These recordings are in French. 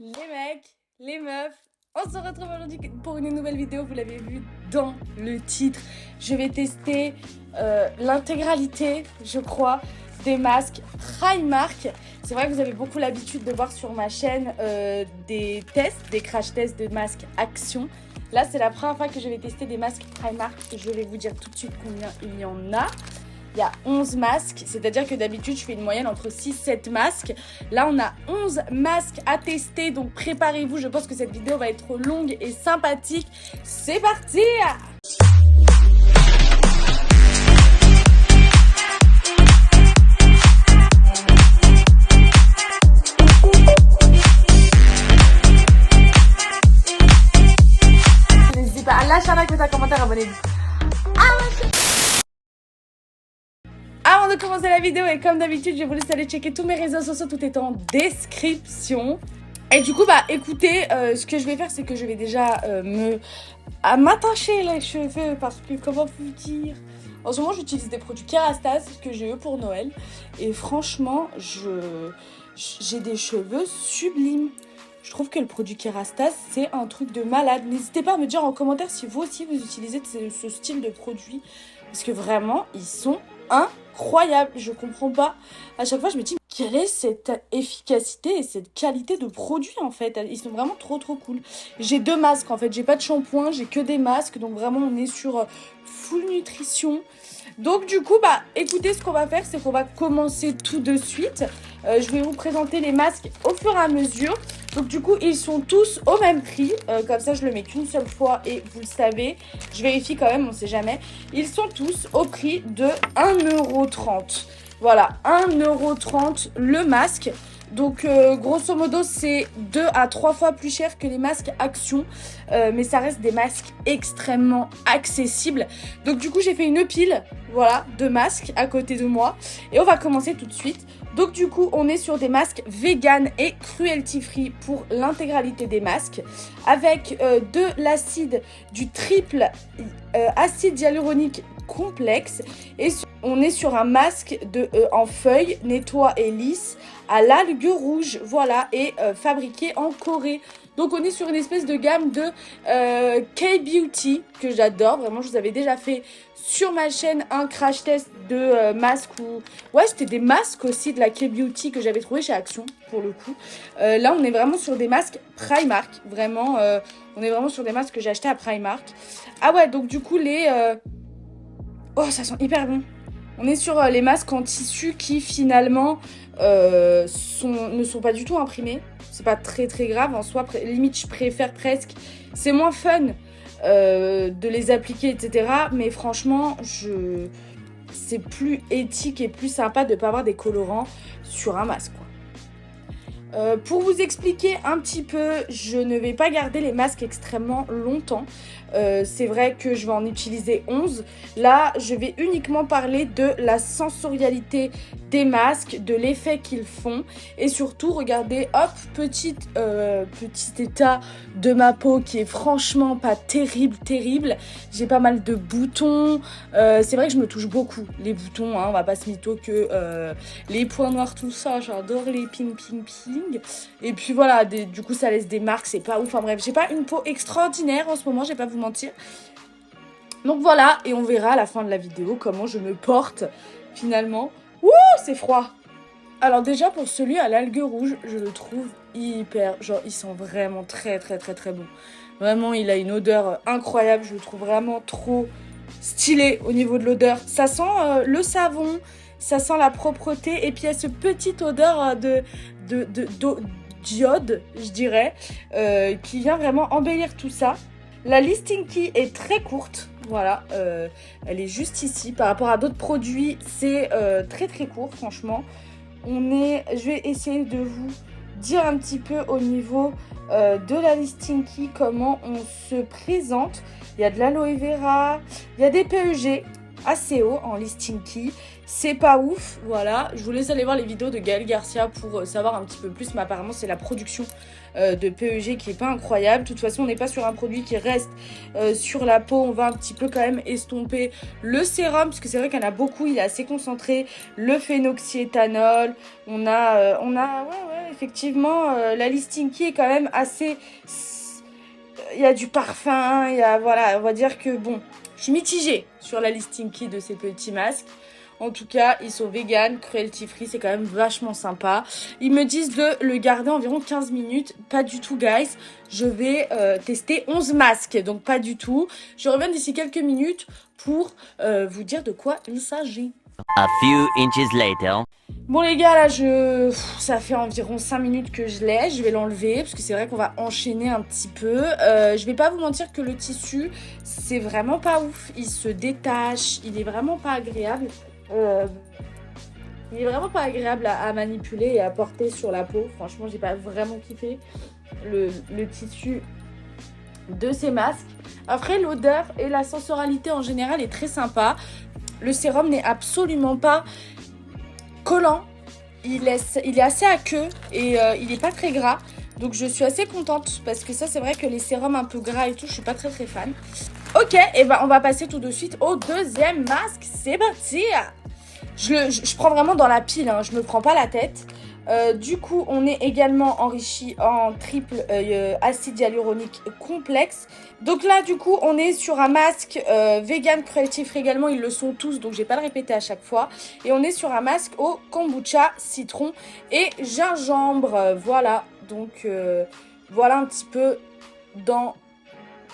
Les mecs, les meufs, on se retrouve aujourd'hui pour une nouvelle vidéo, vous l'avez vu dans le titre. Je vais tester l'intégralité, je crois, des masques Primark. C'est vrai que vous avez beaucoup l'habitude de voir sur ma chaîne des tests, des crash tests de masques Action. Là, c'est la première fois que je vais tester des masques Primark. Je vais vous dire tout de suite combien il y en a. Il y a 11 masques, c'est-à-dire que d'habitude, je fais une moyenne entre 6-7 masques. Là, on a 11 masques à tester, donc préparez-vous. Je pense que cette vidéo va être longue et sympathique. C'est parti! N'hésitez pas à lâcher un like, mettre un commentaire, abonnez-vous. Avant de commencer la vidéo, et comme d'habitude, je vous laisse aller checker tous mes réseaux sociaux, tout est en description. Et du coup, écoutez, ce que je vais faire, c'est que je vais déjà m'attacher les cheveux, parce que, comment vous dire, en ce moment, j'utilise des produits Kerastase que j'ai eu pour Noël. Et franchement, j'ai des cheveux sublimes. Je trouve que le produit Kerastase, c'est un truc de malade. N'hésitez pas à me dire en commentaire si vous aussi, vous utilisez ce style de produit. Parce que vraiment, ils sont incroyables. Je comprends pas. À chaque fois, je me dis, quelle est cette efficacité et cette qualité de produit, en fait? Ils sont vraiment trop cool. J'ai 2 masques, en fait. J'ai pas de shampoing, j'ai que des masques. Donc vraiment, on est sur full nutrition. Donc du coup, écoutez, ce qu'on va faire, c'est qu'on va commencer tout de suite. Je vais vous présenter les masques au fur et à mesure. Donc du coup, ils sont tous au même prix. Comme ça, je le mets qu'une seule fois et vous le savez. Je vérifie quand même, on sait jamais. Ils sont tous au prix de 1,30 €. Voilà, 1,30 € le masque. Donc grosso modo, c'est 2 à 3 fois plus cher que les masques Action. Mais ça reste des masques extrêmement accessibles. Donc du coup, j'ai fait une pile, voilà, de masques à côté de moi. Et on va commencer tout de suite. Donc du coup, on est sur des masques vegan et cruelty free pour l'intégralité des masques. Avec de l'acide, du triple acide hyaluronique complexe. Et on est sur un masque en feuille, nettoie et lisse, à l'algue rouge, voilà, et fabriqué en Corée. Donc on est sur une espèce de gamme de K-Beauty que j'adore. Vraiment, je vous avais déjà fait sur ma chaîne un crash test de masques ou... Ouais, c'était des masques aussi de la K-Beauty que j'avais trouvé chez Action, pour le coup. Là, on est vraiment sur des masques Primark. Vraiment, on est vraiment sur des masques que j'ai achetés à Primark. Ah ouais, donc du coup, Oh, ça sent hyper bon. On est sur les masques en tissu qui, finalement, ne sont pas du tout imprimés. C'est pas très grave en soi. Limite, je préfère presque. C'est moins fun de les appliquer, etc. Mais franchement, c'est plus éthique et plus sympa de ne pas avoir des colorants sur un masque, quoi. Pour vous expliquer un petit peu, je ne vais pas garder les masques extrêmement longtemps. C'est vrai que je vais en utiliser 11. Là, je vais uniquement parler de la sensorialité des masques, de l'effet qu'ils font. Et surtout, regardez, hop, petit état de ma peau qui est franchement pas terrible. J'ai pas mal de boutons. C'est vrai que je me touche beaucoup les boutons, hein, on va pas se mytho que les points noirs, tout ça, j'adore les ping. Et puis voilà, du coup ça laisse des marques, c'est pas ouf. Enfin bref, j'ai pas une peau extraordinaire en ce moment, je vais pas vous mentir. Donc voilà, et on verra à la fin de la vidéo comment je me porte finalement. Ouh, c'est froid. Alors déjà pour celui à l'algue rouge, je le trouve hyper, genre il sent vraiment très bon. Vraiment, il a une odeur incroyable, je le trouve vraiment trop stylé au niveau de l'odeur. Ça sent le savon, ça sent la propreté, et puis il y a cette petite odeur d'iode, je dirais, qui vient vraiment embellir tout ça. La listing key est très courte, voilà, elle est juste ici. Par rapport à d'autres produits, c'est très court, franchement. Je vais essayer de vous dire un petit peu au niveau de la listing key comment on se présente. Il y a de l'aloe vera, il y a des PEG assez haut en listing key. C'est pas ouf, voilà. Je vous laisse aller voir les vidéos de Gaël Garcia pour savoir un petit peu plus. Mais apparemment, c'est la production de PEG qui est pas incroyable. De toute façon, on n'est pas sur un produit qui reste sur la peau. On va un petit peu quand même estomper le sérum, parce que c'est vrai qu'il y en a beaucoup. Il est assez concentré. Le phénoxyéthanol. On a ouais, effectivement, la Listinky est quand même assez... Il y a du parfum, il y a... Voilà, on va dire que, bon, je suis mitigée sur la Listinky de ces petits masques. En tout cas, ils sont vegan, cruelty free, c'est quand même vachement sympa. Ils me disent de le garder environ 15 minutes. Pas du tout, guys. Je vais tester 11 masques, donc pas du tout. Je reviens d'ici quelques minutes pour vous dire de quoi il s'agit. A few inches later. Bon les gars, là, ça fait environ 5 minutes que je l'ai. Je vais l'enlever parce que c'est vrai qu'on va enchaîner un petit peu. Je vais pas vous mentir que le tissu, c'est vraiment pas ouf. Il se détache, il est vraiment pas agréable. Il est vraiment pas agréable à manipuler et à porter sur la peau. Franchement, j'ai pas vraiment kiffé le tissu de ces masques. Après, l'odeur et la sensorialité en général est très sympa. Le sérum n'est absolument pas collant. Il est assez aqueux et il est pas très gras. Donc je suis assez contente parce que ça, c'est vrai que les sérums un peu gras et tout, je suis pas très fan. Ok, et ben on va passer tout de suite au deuxième masque. C'est parti. Je prends vraiment dans la pile, hein, je me prends pas la tête. Du coup, on est également enrichi en triple acide hyaluronique complexe. Donc là, du coup, on est sur un masque vegan cruelty free également. Ils le sont tous, donc je vais pas le répéter à chaque fois. Et on est sur un masque au kombucha, citron et gingembre. Voilà, donc voilà un petit peu dans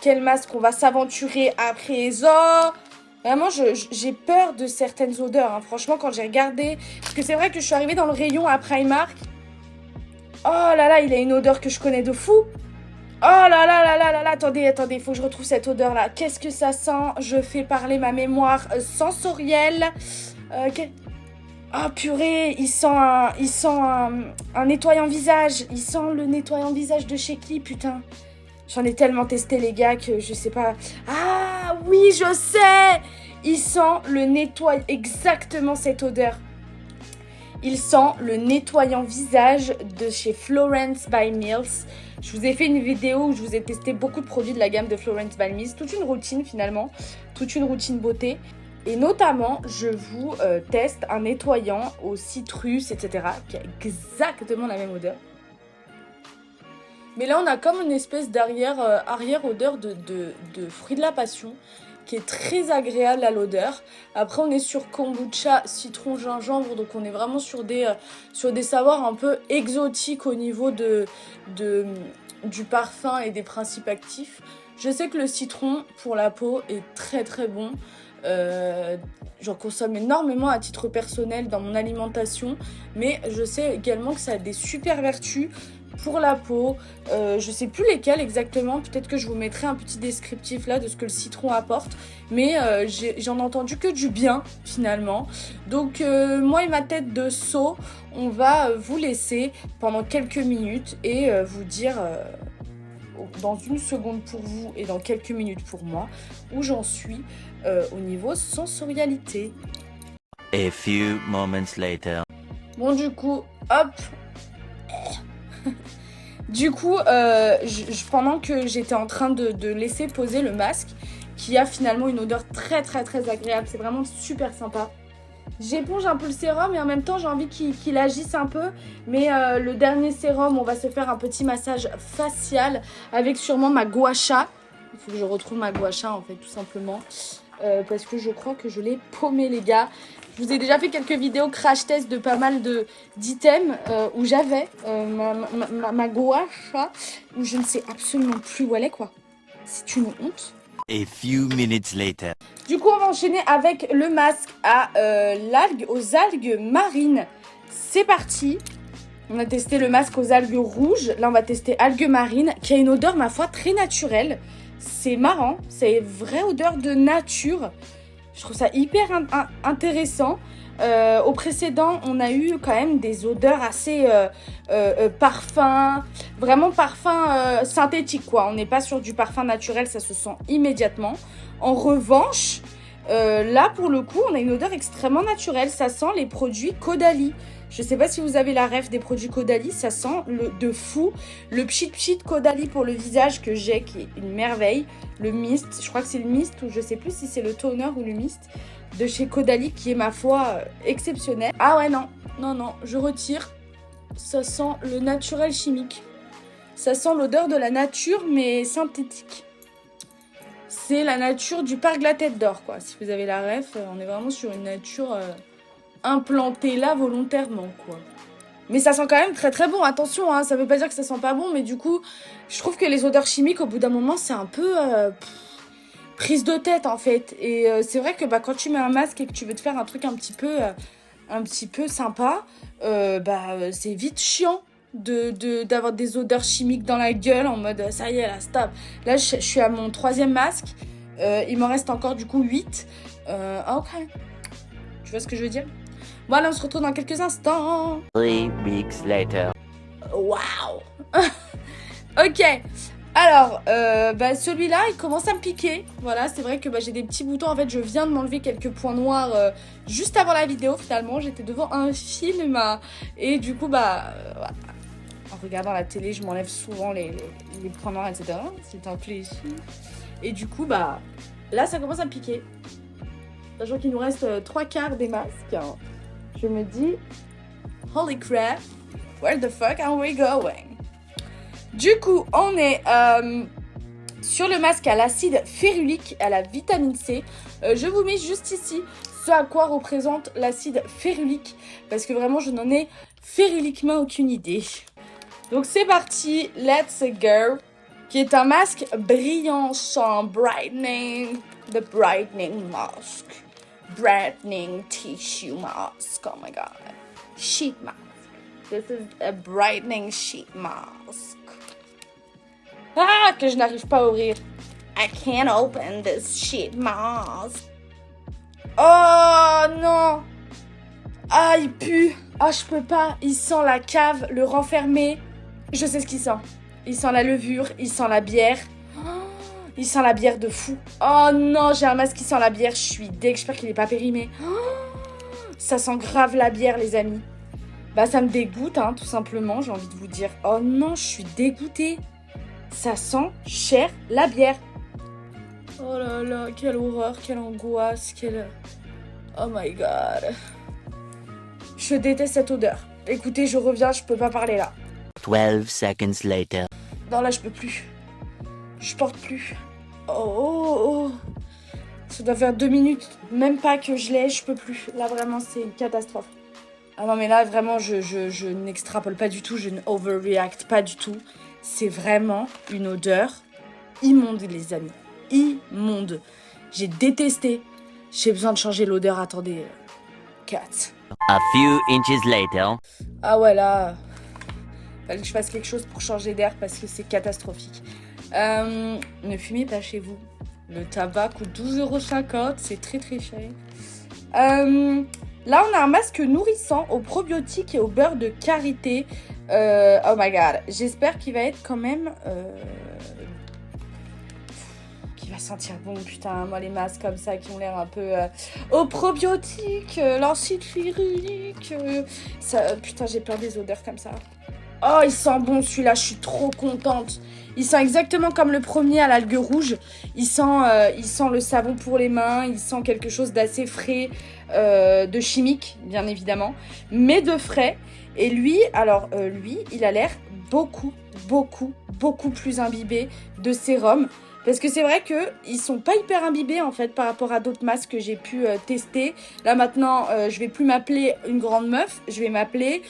quel masque on va s'aventurer à présent. Vraiment, j'ai peur de certaines odeurs. Hein. Franchement, quand j'ai regardé... Parce que c'est vrai que je suis arrivée dans le rayon à Primark. Oh là là, il a une odeur que je connais de fou. Oh là là là là là là. Attendez, il faut que je retrouve cette odeur-là. Qu'est-ce que ça sent? Je fais parler ma mémoire sensorielle. Oh purée, il sent un nettoyant visage. Il sent le nettoyant visage de chez qui, putain? J'en ai tellement testé, les gars, que je sais pas... Ah oui, je sais! Il sent le nettoyant... Exactement cette odeur. Il sent le nettoyant visage de chez Florence by Mills. Je vous ai fait une vidéo où je vous ai testé beaucoup de produits de la gamme de Florence by Mills. Toute une routine, finalement. Toute une routine beauté. Et notamment, je vous teste un nettoyant au citrus, etc. qui a exactement la même odeur. Mais là, on a comme une espèce d'arrière-odeur de fruits de la passion qui est très agréable à l'odeur. Après, on est sur kombucha, citron, gingembre. Donc, on est vraiment sur des savoirs un peu exotiques au niveau du parfum et des principes actifs. Je sais que le citron, pour la peau, est très très bon. J'en consomme énormément à titre personnel dans mon alimentation. Mais je sais également que ça a des super vertus pour la peau, je sais plus lesquels exactement, peut-être que je vous mettrai un petit descriptif là de ce que le citron apporte, mais j'en ai entendu que du bien finalement. Donc moi et ma tête de sot, on va vous laisser pendant quelques minutes et vous dire dans une seconde pour vous et dans quelques minutes pour moi où j'en suis au niveau sensorialité. A few moments later. Bon du coup, hop. Du coup, pendant que j'étais en train de laisser poser le masque, qui a finalement une odeur très très très agréable, c'est vraiment super sympa. J'éponge un peu le sérum et en même temps j'ai envie qu'il agisse un peu. Mais le dernier sérum, on va se faire un petit massage facial avec sûrement ma gua sha. Il faut que je retrouve ma gua sha en fait tout simplement. Parce que je crois que je l'ai paumé les gars. Je vous ai déjà fait quelques vidéos crash test de pas mal d'items où j'avais ma gua sha, où je ne sais absolument plus où elle est quoi. C'est une honte. A few minutes later. Du coup, on va enchaîner avec le masque aux algues marines. C'est parti. On a testé le masque aux algues rouges. Là, on va tester algues marines, qui a une odeur, ma foi, très naturelle. C'est marrant. C'est une vraie odeur de nature. Je trouve ça hyper intéressant. Au précédent, on a eu quand même des odeurs assez parfum, vraiment parfum synthétique quoi. On n'est pas sur du parfum naturel, ça se sent immédiatement. En revanche, là pour le coup, on a une odeur extrêmement naturelle. Ça sent les produits Caudalie. Je sais pas si vous avez la ref des produits Caudalie, ça sent de fou. Le Pchit Pchit Caudalie pour le visage que j'ai, qui est une merveille. Le mist, je crois que c'est le mist ou je sais plus si c'est le toner ou le mist de chez Caudalie qui est ma foi exceptionnel. Ah ouais non, je retire. ça sent le naturel chimique. Ça sent l'odeur de la nature, mais synthétique. C'est la nature du parc de la Tête d'Or, quoi. Si vous avez la ref, on est vraiment sur une nature implantée là volontairement, quoi. Mais ça sent quand même très très bon, attention, hein, ça veut pas dire que ça sent pas bon, mais du coup, je trouve que les odeurs chimiques, au bout d'un moment, c'est un peu prise de tête, en fait. Et c'est vrai que bah, quand tu mets un masque et que tu veux te faire un truc un petit peu sympa, c'est vite chiant d'avoir des odeurs chimiques dans la gueule, en mode, ça y est, là, stop. Là, je suis à mon 3e masque, il m'en reste encore, du coup, 8. Ok. Tu vois ce que je veux dire? Voilà, on se retrouve dans quelques instants. 3 weeks later. Waouh. Ok. Alors, celui-là, il commence à me piquer. Voilà, c'est vrai que j'ai des petits boutons. En fait, je viens de m'enlever quelques points noirs juste avant la vidéo, finalement. J'étais devant un film. Et du coup, voilà. En regardant la télé, je m'enlève souvent les points noirs, etc. C'est un plaisir. Et du coup, là, ça commence à me piquer. Sachant qu'il nous reste 3/4 des masques. Je me dis, holy crap, where the fuck are we going? Du coup, on est sur le masque à l'acide férulique, à la vitamine C. Je vous mets juste ici ce à quoi représente l'acide férulique, parce que vraiment, je n'en ai féruliquement aucune idée. Donc c'est parti, let's go. Qui est un masque brillant sans brightening, the brightening mask. Brightening tissue mask. Oh my god. Sheet mask. This is a brightening sheet mask. Ah, que je n'arrive pas à ouvrir. I can't open this sheet mask. Oh non. Ah, il pue. Ah, je peux pas. Il sent la cave, le renfermé. Je sais ce qu'il sent. Il sent la levure, il sent la bière. Il sent la bière de fou. Oh non, j'ai un masque qui sent la bière. Je suis deg, j'espère qu'il n'est pas périmé. Ça sent grave la bière, les amis. Ça me dégoûte, hein, tout simplement, j'ai envie de vous dire. Oh non, je suis dégoûtée. Ça sent cher la bière. Oh là là, quelle horreur, quelle angoisse, quelle... Oh my god. Je déteste cette odeur. Écoutez, je reviens, je peux pas parler là. 12 seconds later. Non, là, je peux plus. Je porte plus. Oh. Ça doit faire 2 minutes. Même pas que je l'ai, je peux plus. Là, vraiment, c'est une catastrophe. Ah non, mais là, vraiment, je n'extrapole pas du tout. Je ne overreact pas du tout. C'est vraiment une odeur immonde, les amis. Immonde. J'ai détesté. J'ai besoin de changer l'odeur. Attendez. 4. A few inches later. Ah ouais, là... Fallait que je fasse quelque chose pour changer d'air parce que c'est catastrophique. Ne fumez pas chez vous. Le tabac coûte 12,50 €. C'est très très cher. Là, on a un masque nourrissant aux probiotiques et au beurre de karité. Oh my god. J'espère qu'il va être quand même... qu'il va sentir bon. Putain, moi les masques comme ça qui ont l'air un peu... aux probiotiques, l'acide férulique. Putain, j'ai peur des odeurs comme ça. Oh, il sent bon celui-là, je suis trop contente. Il sent exactement comme le premier à l'algue rouge. Il sent le savon pour les mains, il sent quelque chose d'assez frais, de chimique, bien évidemment, mais de frais. Et lui, il a l'air beaucoup plus imbibé de sérum. Parce que c'est vrai qu'ils sont pas hyper imbibés en fait par rapport à d'autres masques que j'ai pu tester. Là maintenant, je vais plus m'appeler une grande meuf, je vais m'appeler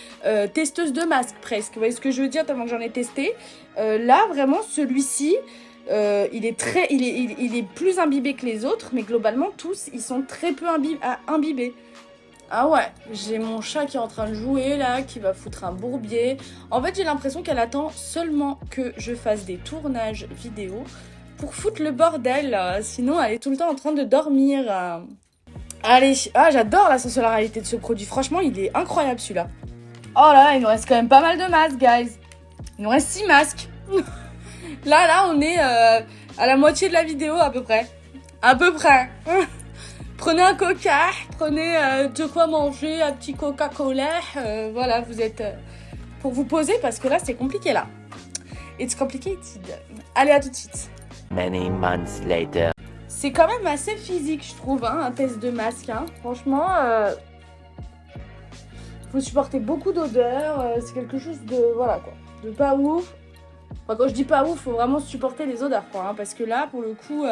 testeuse de masques presque. Vous voyez ce que je veux dire tellement que j'en ai testé. Là vraiment celui-ci, il est plus imbibé que les autres, mais globalement tous ils sont très peu imbibés. Ah ouais, j'ai mon chat qui est en train de jouer là, qui va foutre un bourbier. En fait j'ai l'impression qu'elle attend seulement que je fasse des tournages vidéo pour foutre le bordel, sinon elle est tout le temps en train de dormir. Allez, j'adore la sensorialité de ce produit, franchement il est incroyable celui-là. Oh là, il nous reste quand même pas mal de masques, guys. Il nous reste 6 masques. Là, on est à la moitié de la vidéo à peu près. Prenez un coca, prenez de quoi manger, un petit Coca-Cola. Voilà, vous êtes pour vous poser parce que là c'est compliqué là. It's complicated. Allez, à tout de suite. Many months later. C'est quand même assez physique, je trouve, hein, un test de masque. Hein. Franchement, faut supporter beaucoup d'odeurs, c'est quelque chose de, voilà quoi, de pas ouf. Enfin, quand je dis pas ouf, faut vraiment supporter les odeurs quoi, hein, parce que là, pour le coup,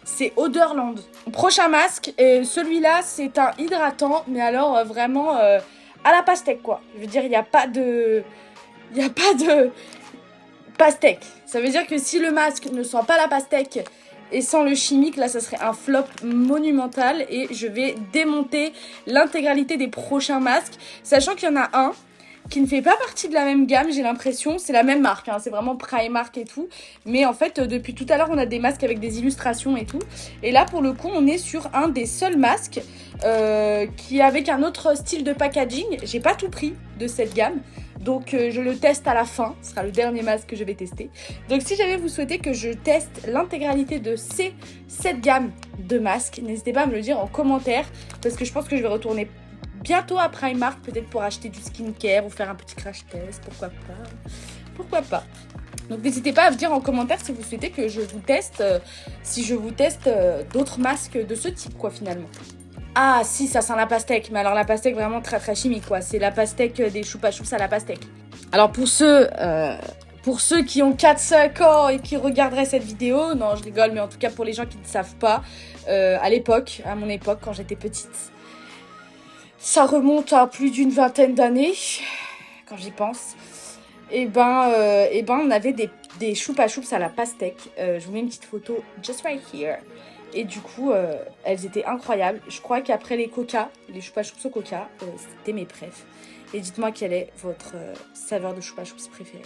c'est Odorland. Prochain masque, et celui-là, c'est un hydratant, mais alors vraiment à la pastèque quoi. Je veux dire, il n'y a pas de pastèque. Ça veut dire que si le masque ne sent pas la pastèque et sans le chimique, là, ça serait un flop monumental. Et je vais démonter l'intégralité des prochains masques. Sachant qu'il y en a un qui ne fait pas partie de la même gamme, j'ai l'impression. C'est la même marque, hein, c'est vraiment Primark et tout. Mais en fait, depuis tout à l'heure, on a des masques avec des illustrations et tout. Et là, pour le coup, on est sur un des seuls masques qui est avec un autre style de packaging. J'ai pas tout pris de cette gamme. Donc je le teste à la fin, ce sera le dernier masque que je vais tester. Donc si jamais vous souhaitez que je teste l'intégralité de cette gamme de masques, n'hésitez pas à me le dire en commentaire, parce que je pense que je vais retourner bientôt à Primark, peut-être pour acheter du skincare ou faire un petit crash test, pourquoi pas. Donc n'hésitez pas à me dire en commentaire si vous souhaitez que je vous teste, d'autres masques de ce type quoi finalement. Ah si, ça sent la pastèque, mais alors la pastèque vraiment très très chimique quoi, c'est la pastèque des choupa choups à la pastèque. Alors pour ceux qui ont 4-5 ans et qui regarderaient cette vidéo, non je rigole, mais en tout cas pour les gens qui ne savent pas, à mon époque quand j'étais petite, ça remonte à plus d'une vingtaine d'années, quand j'y pense, et ben on avait des choupa choups à la pastèque, je vous mets une petite photo just right here. Et du coup, elles étaient incroyables. Je crois qu'après les coca, les choupa choups au coca, c'était mes préfs. Et dites-moi quelle est votre saveur de choupa choups préférée.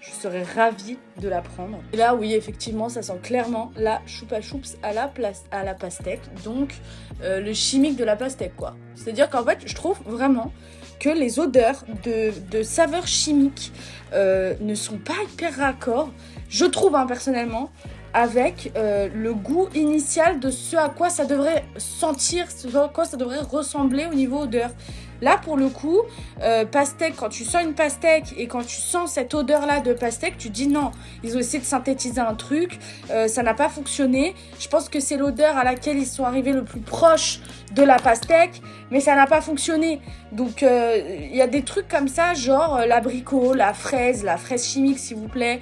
Je serais ravie de la prendre. Et là, oui, effectivement, ça sent clairement la choupa choups à la pastèque. Donc, le chimique de la pastèque, quoi. C'est-à-dire qu'en fait, je trouve vraiment que les odeurs de saveurs chimiques ne sont pas hyper raccords. Je trouve, hein, personnellement, avec le goût initial de ce à quoi ça devrait sentir, ce à quoi ça devrait ressembler au niveau odeur. Là, pour le coup, pastèque, quand tu sens une pastèque et quand tu sens cette odeur-là de pastèque, tu te dis non, ils ont essayé de synthétiser un truc, ça n'a pas fonctionné. Je pense que c'est l'odeur à laquelle ils sont arrivés le plus proche de la pastèque, mais ça n'a pas fonctionné. Donc, il y a des trucs comme ça, genre l'abricot, la fraise chimique, s'il vous plaît.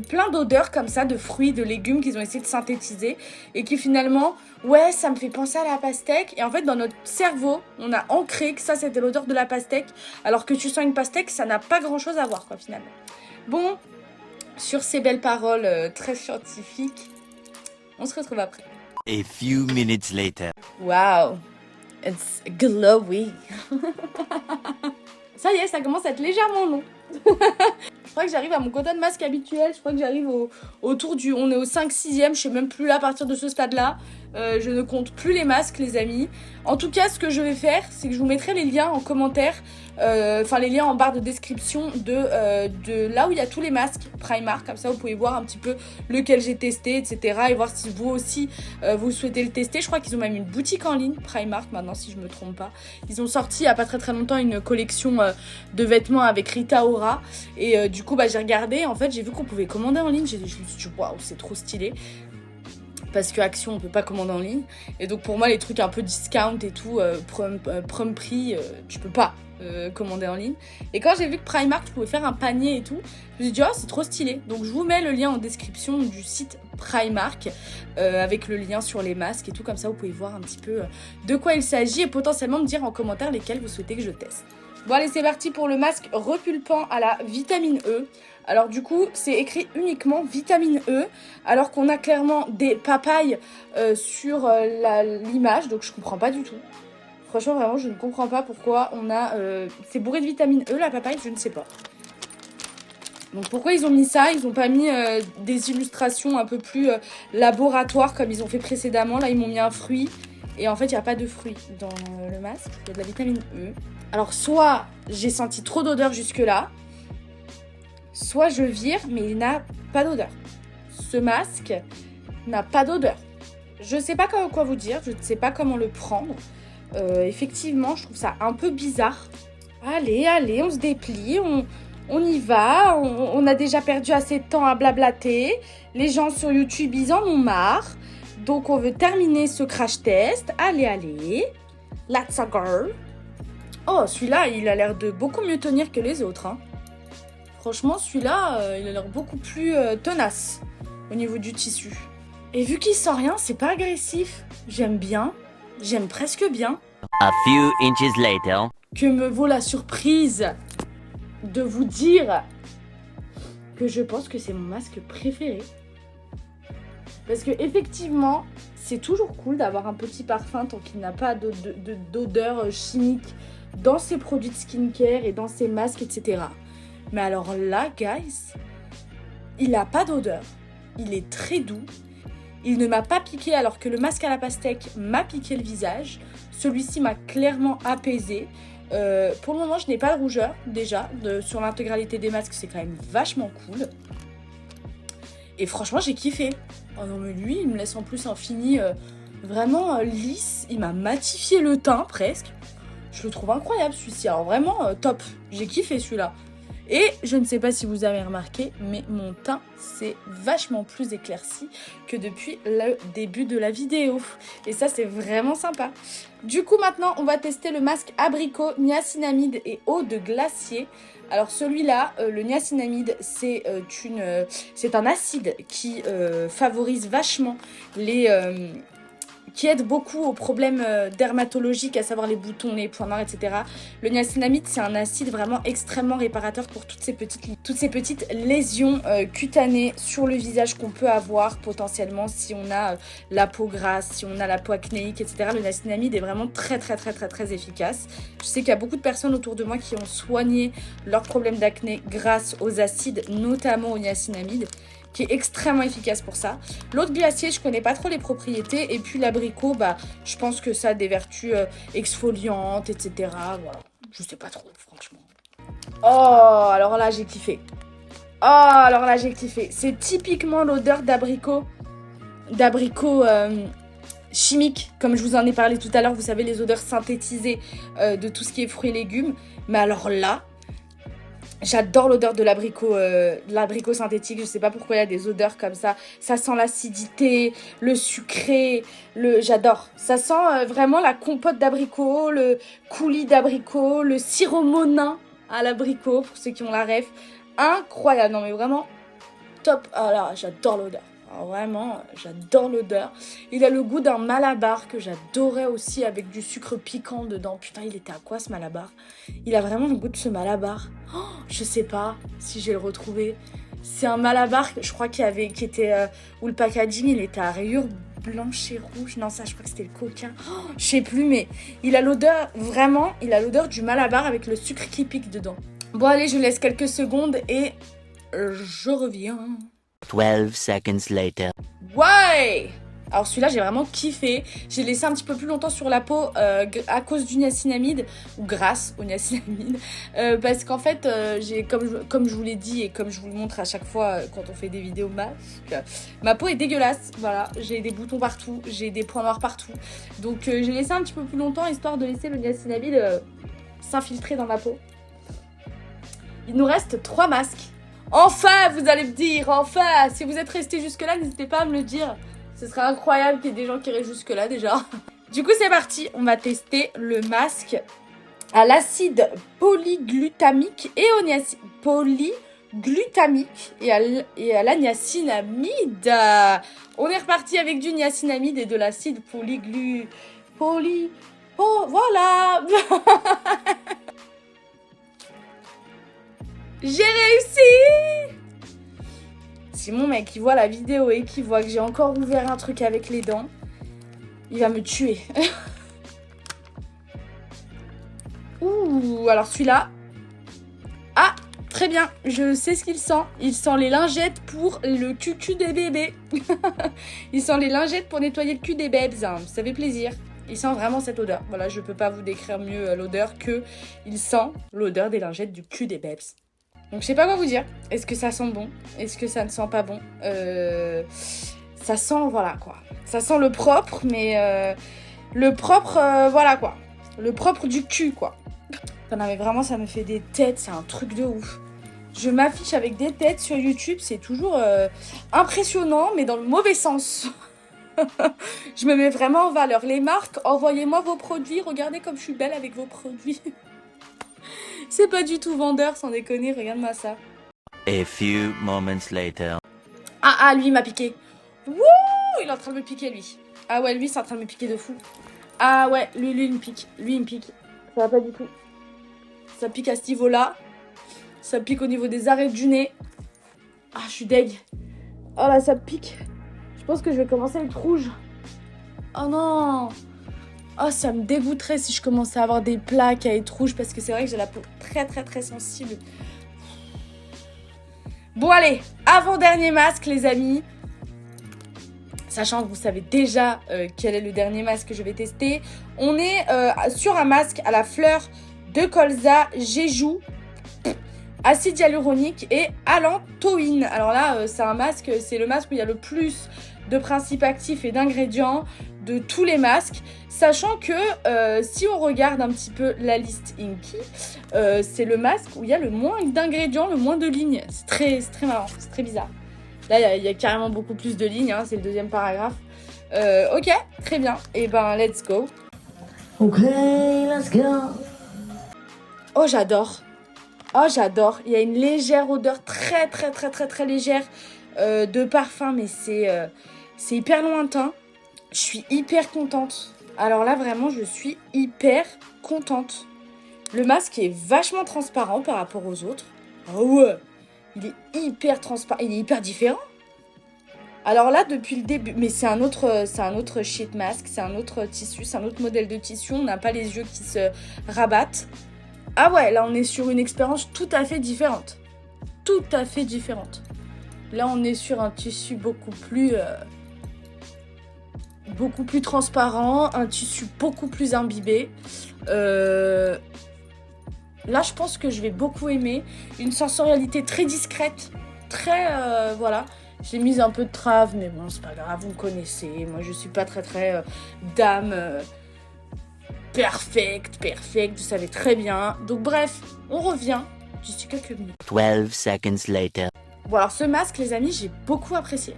Plein d'odeurs comme ça, de fruits, de légumes qu'ils ont essayé de synthétiser et qui finalement, ouais, ça me fait penser à la pastèque. Et en fait, dans notre cerveau, on a ancré que ça, c'était l'odeur de la pastèque, alors que tu sens une pastèque, ça n'a pas grand-chose à voir, quoi, finalement. Bon, sur ces belles paroles très scientifiques, on se retrouve après. A few minutes later. Wow, it's glowy. Ça y est, ça commence à être légèrement long. Je crois que j'arrive à mon quota de masque habituel. Je crois que j'arrive autour du... On est au 5-6e, je sais même plus là, à partir de ce stade-là. Je ne compte plus les masques, les amis. En tout cas, ce que je vais faire, c'est que je vous mettrai les liens en commentaire. Enfin, les liens en barre de description de là où il y a tous les masques Primark. Comme ça, vous pouvez voir un petit peu lequel j'ai testé, etc. Et voir si vous aussi, vous souhaitez le tester. Je crois qu'ils ont même une boutique en ligne, Primark, maintenant, si je me trompe pas. Ils ont sorti, il y a pas très très longtemps, une collection de vêtements avec Rita Ora. Et du coup, bah, j'ai regardé. En fait, j'ai vu qu'on pouvait commander en ligne. Je me suis dit, waouh, c'est trop stylé. Parce que Action, on peut pas commander en ligne. Et donc, pour moi, les trucs un peu discount et tout, prom prix, tu peux pas commander en ligne. Et quand j'ai vu que Primark, tu pouvais faire un panier et tout, je me suis dit, oh, c'est trop stylé. Donc, je vous mets le lien en description du site Primark, avec le lien sur les masques et tout. Comme ça, vous pouvez voir un petit peu de quoi il s'agit et potentiellement me dire en commentaire lesquels vous souhaitez que je teste. Bon, allez, c'est parti pour le masque repulpant à la vitamine E. Alors du coup, c'est écrit uniquement vitamine E, alors qu'on a clairement des papayes sur l'image, donc je comprends pas du tout. Franchement, vraiment, je ne comprends pas pourquoi on a... c'est bourré de vitamine E, la papaye, je ne sais pas. Donc pourquoi ils ont mis ça? Ils n'ont pas mis des illustrations un peu plus laboratoires comme ils ont fait précédemment. Là, ils m'ont mis un fruit. Et en fait, il n'y a pas de fruit dans le masque. Il y a de la vitamine E. Alors, soit j'ai senti trop d'odeur jusque-là, soit je vire, mais il n'a pas d'odeur. Ce masque n'a pas d'odeur. Je ne sais pas quoi vous dire, je ne sais pas comment le prendre. Effectivement, je trouve ça un peu bizarre. Allez, on se déplie, on y va. On a déjà perdu assez de temps à blablater. Les gens sur YouTube, ils en ont marre. Donc, on veut terminer ce crash test. Allez. Let's go. Oh, celui-là, il a l'air de beaucoup mieux tenir que les autres. Hein. Franchement, celui-là, il a l'air beaucoup plus tenace au niveau du tissu. Et vu qu'il sent rien, c'est pas agressif. J'aime bien. J'aime presque bien. A few inches later. Que me vaut la surprise de vous dire que je pense que c'est mon masque préféré. Parce que effectivement, c'est toujours cool d'avoir un petit parfum tant qu'il n'a pas d'odeur chimique dans ses produits de skincare et dans ses masques, etc. Mais alors là, guys, il n'a pas d'odeur. Il est très doux. Il ne m'a pas piqué alors que le masque à la pastèque m'a piqué le visage. Celui-ci m'a clairement apaisé. Pour le moment, je n'ai pas de rougeur déjà. Sur l'intégralité des masques, c'est quand même vachement cool. Et franchement, j'ai kiffé. Oh non, mais lui, il me laisse en plus un fini vraiment lisse. Il m'a matifié le teint presque. Je le trouve incroyable celui-ci. Alors vraiment top. J'ai kiffé celui-là. Et je ne sais pas si vous avez remarqué, mais mon teint s'est vachement plus éclairci que depuis le début de la vidéo. Et ça, c'est vraiment sympa. Du coup, maintenant, on va tester le masque abricot, niacinamide et eau de glacier. Alors celui-là, le niacinamide, c'est un acide qui favorise vachement qui aide beaucoup aux problèmes dermatologiques, à savoir les boutons, les points noirs, etc. Le niacinamide, c'est un acide vraiment extrêmement réparateur pour toutes ces petites lésions cutanées sur le visage qu'on peut avoir potentiellement si on a la peau grasse, si on a la peau acnéique, etc. Le niacinamide est vraiment très efficace. Je sais qu'il y a beaucoup de personnes autour de moi qui ont soigné leurs problèmes d'acné grâce aux acides, notamment au niacinamide, qui est extrêmement efficace pour ça. L'eau de glacier, je connais pas trop les propriétés. Et puis l'abricot, bah, je pense que ça a des vertus exfoliantes, etc. Voilà. Je sais pas trop, franchement. Oh, alors là, j'ai kiffé. Oh, alors là, j'ai kiffé. C'est typiquement l'odeur d'abricot chimique, comme je vous en ai parlé tout à l'heure. Vous savez, les odeurs synthétisées de tout ce qui est fruits et légumes. Mais alors là, j'adore l'odeur de l'abricot synthétique. Je sais pas pourquoi il y a des odeurs comme ça. Ça sent l'acidité, le sucré, j'adore. Ça sent vraiment la compote d'abricot, le coulis d'abricot, le sirop monin à l'abricot, pour ceux qui ont la ref. Incroyable, non mais vraiment top. Ah là, j'adore l'odeur. Alors vraiment, j'adore l'odeur. Il a le goût d'un malabar que j'adorais aussi avec du sucre piquant dedans. Putain, il était à quoi ce malabar? Il a vraiment le goût de ce malabar. Oh, je sais pas si je vais le retrouver. C'est un malabar, je crois où le packaging il était à rayures blanches et rouges. Non, ça, je crois que c'était le coquin. Oh, je sais plus, mais il a l'odeur, vraiment, il a l'odeur du malabar avec le sucre qui pique dedans. Bon, allez, je laisse quelques secondes et je reviens. 12 seconds later. Ouais! Alors celui-là, j'ai vraiment kiffé. J'ai laissé un petit peu plus longtemps sur la peau à cause du niacinamide, ou grâce au niacinamide. Parce qu'en fait, comme je vous l'ai dit et comme je vous le montre à chaque fois quand on fait des vidéos masques, ma peau est dégueulasse. Voilà, j'ai des boutons partout, j'ai des points noirs partout. Donc j'ai laissé un petit peu plus longtemps histoire de laisser le niacinamide s'infiltrer dans ma peau. Il nous reste 3 masques. Enfin, vous allez me dire, enfin. Si vous êtes restés jusque-là, n'hésitez pas à me le dire. Ce serait incroyable qu'il y ait des gens qui restent jusque-là déjà. Du coup, c'est parti. On va tester le masque à l'acide polyglutamique et au polyglutamique et à la niacinamide. On est reparti avec du niacinamide et de l'acide voilà. J'ai réussi! Si mon mec il voit la vidéo et qu'il voit que j'ai encore ouvert un truc avec les dents, il va me tuer. Ouh, alors celui-là. Ah, très bien, je sais ce qu'il sent. Il sent les lingettes pour le cucu des bébés. Il sent les lingettes pour nettoyer le cul des bébés. Ça fait plaisir. Il sent vraiment cette odeur. Voilà, je peux pas vous décrire mieux l'odeur que il sent l'odeur des lingettes du cul des bébés. Donc je sais pas quoi vous dire. Est-ce que ça sent bon? Est-ce que ça ne sent pas bon? Ça sent, voilà quoi. Ça sent le propre, mais le propre, voilà quoi. Le propre du cul quoi. Non mais vraiment ça me fait des têtes, c'est un truc de ouf. Je m'affiche avec des têtes sur YouTube, c'est toujours impressionnant, mais dans le mauvais sens. Je me mets vraiment en valeur. Les marques, envoyez-moi vos produits, regardez comme je suis belle avec vos produits. C'est pas du tout vendeur, sans déconner, regarde-moi ça. A few moments later. Ah, lui, il m'a piqué. Wouh, il est en train de me piquer, lui. Ah ouais, lui, c'est en train de me piquer de fou. Ah ouais, lui, il me pique. Lui, il me pique. Ça va pas du tout. Ça pique à ce niveau-là. Ça pique au niveau des arêtes du nez. Ah, je suis deg. Oh là, ça pique. Je pense que je vais commencer à être rouge. Oh non. Oh, ça me dégoûterait si je commençais à avoir des plaques, à être rouge, parce que c'est vrai que j'ai la peau très très très sensible. Bon allez, avant-dernier masque les amis. Sachant que vous savez déjà quel est le dernier masque que je vais tester. On est sur un masque à la fleur de colza, jeju, acide hyaluronique et allantoïne. Alors là, c'est un masque, c'est le masque où il y a le plus de principes actifs et d'ingrédients de tous les masques. Sachant que si on regarde un petit peu la liste Inky, c'est le masque où il y a le moins d'ingrédients, le moins de lignes. C'est très marrant, c'est très bizarre. Là, il y a carrément beaucoup plus de lignes, hein, c'est le deuxième paragraphe. Ok, très bien. Et ben, let's go. Ok, let's go. Oh, j'adore. Oh, j'adore. Il y a une légère odeur très légère de parfum, mais c'est hyper lointain. Je suis hyper contente. Alors là, vraiment, je suis hyper contente. Le masque est vachement transparent par rapport aux autres. Oh ouais. Il est hyper transparent, il est hyper différent. Alors là, depuis le début, mais c'est un autre sheet mask, c'est un autre tissu, c'est un autre modèle de tissu. On n'a pas les yeux qui se rabattent. Ah ouais, là on est sur une expérience tout à fait différente. Tout à fait différente. Là on est sur un tissu beaucoup plus transparent, un tissu beaucoup plus imbibé. Là, je pense que je vais beaucoup aimer. Une sensorialité très discrète. Très, voilà. J'ai mis un peu de trave, mais bon, c'est pas grave, vous me connaissez. Moi, je suis pas très dame perfecte, vous savez très bien. Donc, bref, on revient d'ici quelques minutes. 12 seconds later. Bon, alors, ce masque, les amis, j'ai beaucoup apprécié.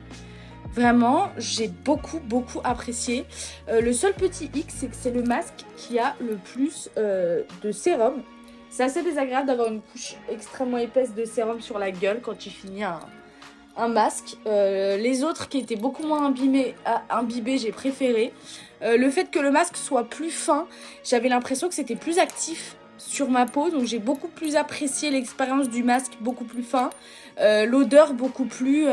Vraiment, j'ai beaucoup apprécié. Le seul petit hic, c'est que c'est le masque qui a le plus de sérum. C'est assez désagréable d'avoir une couche extrêmement épaisse de sérum sur la gueule quand tu finis un masque. Les autres qui étaient beaucoup moins imbibés, j'ai préféré. Le fait que le masque soit plus fin, j'avais l'impression que c'était plus actif sur ma peau. Donc j'ai beaucoup plus apprécié l'expérience du masque, beaucoup plus fin. L'odeur beaucoup plus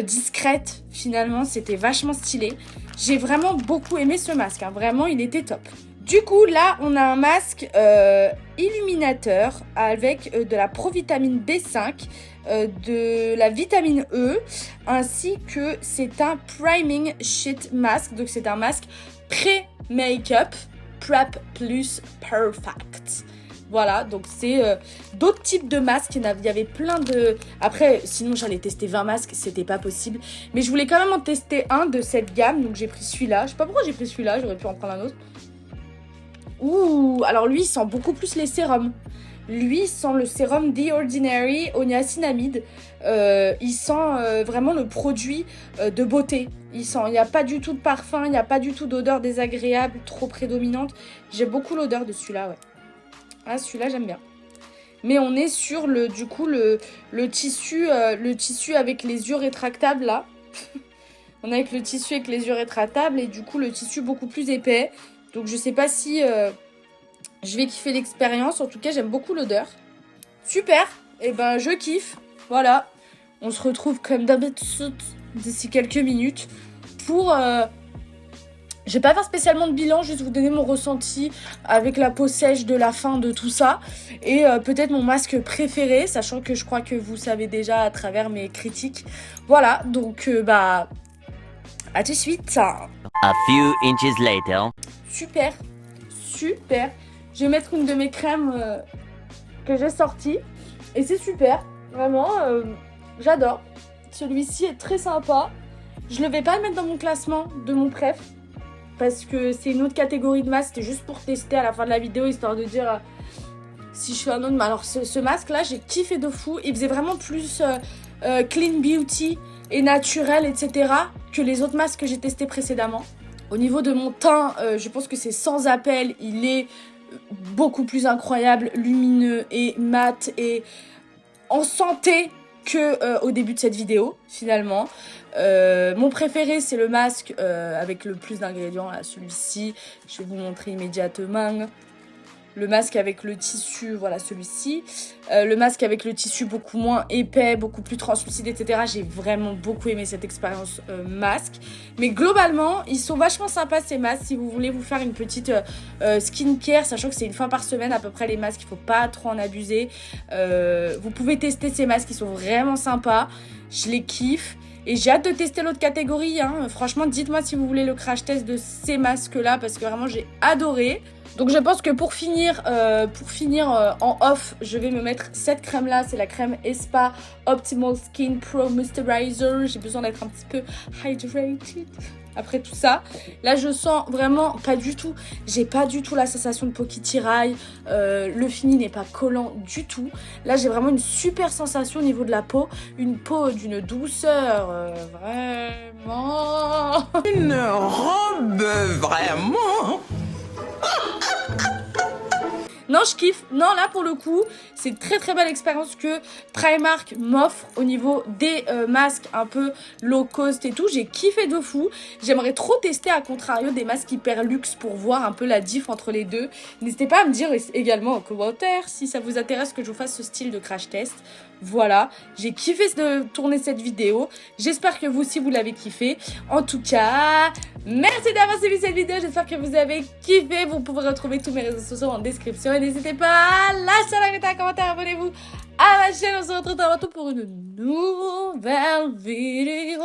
discrète finalement, c'était vachement stylé. J'ai vraiment beaucoup aimé ce masque, hein. Vraiment il était top. Du coup, là, on a un masque illuminateur avec de la provitamine B5, de la vitamine E, ainsi que c'est un priming sheet mask. Donc, c'est un masque pré-make-up, Prep Plus Perfect. Voilà, donc c'est d'autres types de masques. Il y avait plein de... Après, sinon, j'allais tester 20 masques, c'était pas possible. Mais je voulais quand même en tester un de cette gamme, donc j'ai pris celui-là. Je sais pas pourquoi j'ai pris celui-là, j'aurais pu en prendre un autre. Ouh, alors lui, il sent beaucoup plus les sérums. Lui, il sent le sérum The Ordinary au niacinamide. Il sent vraiment le produit de beauté. Il n'y a pas du tout de parfum, il n'y a pas du tout d'odeur désagréable, trop prédominante. J'ai beaucoup l'odeur de celui-là, ouais. Ah, celui-là, j'aime bien. Mais on est sur le tissu avec les yeux rétractables, là. On est avec le tissu avec les yeux rétractables et du coup, le tissu beaucoup plus épais. Donc, je sais pas si je vais kiffer l'expérience. En tout cas, j'aime beaucoup l'odeur. Super. Et ben, je kiffe. Voilà. On se retrouve comme d'habitude d'ici quelques minutes pour... Je vais pas faire spécialement de bilan, juste vous donner mon ressenti avec la peau sèche de la fin de tout ça. Et peut-être mon masque préféré, sachant que je crois que vous savez déjà à travers mes critiques. Voilà, donc à tout de suite. A few inches later. Super. Je vais mettre une de mes crèmes que j'ai sorties. Et c'est super. Vraiment, j'adore. Celui-ci est très sympa. Je ne vais pas le mettre dans mon classement de mon préf. Parce que c'est une autre catégorie de masque. C'était juste pour tester à la fin de la vidéo, histoire de dire si je fais un autre. Mais alors, ce masque-là, j'ai kiffé de fou. Il faisait vraiment plus clean beauty et naturel, etc. que les autres masques que j'ai testés précédemment. Au niveau de mon teint, je pense que c'est sans appel. Il est beaucoup plus incroyable, lumineux et mat et en santé que au début de cette vidéo finalement. Mon préféré c'est le masque avec le plus d'ingrédients, là, celui-ci. Je vais vous montrer immédiatement. Le masque avec le tissu, voilà celui-ci. Le masque avec le tissu beaucoup moins épais, beaucoup plus translucide, etc. J'ai vraiment beaucoup aimé cette expérience masque. Mais globalement, ils sont vachement sympas ces masques. Si vous voulez vous faire une petite skincare, sachant que c'est une fois par semaine à peu près les masques, il ne faut pas trop en abuser. Vous pouvez tester ces masques, ils sont vraiment sympas. Je les kiffe. Et j'ai hâte de tester l'autre catégorie. Hein. Franchement, dites-moi si vous voulez le crash test de ces masques-là, parce que vraiment, j'ai adoré. Donc je pense que pour finir en off, je vais me mettre cette crème là, c'est la crème Espa Optimal Skin Pro Moisturizer. J'ai besoin d'être un petit peu hydrated après tout ça. Là je sens vraiment pas du tout, j'ai pas du tout la sensation de peau qui tiraille, le fini n'est pas collant du tout. Là j'ai vraiment une super sensation au niveau de la peau, une peau d'une douceur vraiment... Une robe vraiment... Non, je kiffe. Non, là, pour le coup, c'est une très très belle expérience que Primark m'offre au niveau des masques un peu low cost et tout. J'ai kiffé de fou. J'aimerais trop tester, à contrario, des masques hyper luxe pour voir un peu la diff entre les deux. N'hésitez pas à me dire également en commentaire si ça vous intéresse que je vous fasse ce style de crash test. Voilà, j'ai kiffé de tourner cette vidéo. J'espère que vous aussi, vous l'avez kiffé. En tout cas, merci d'avoir suivi cette vidéo. J'espère que vous avez kiffé. Vous pouvez retrouver tous mes réseaux sociaux en description. Et n'hésitez pas à lâcher un like, un commentaire, abonnez-vous à ma chaîne. On se retrouve très bientôt pour une nouvelle vidéo.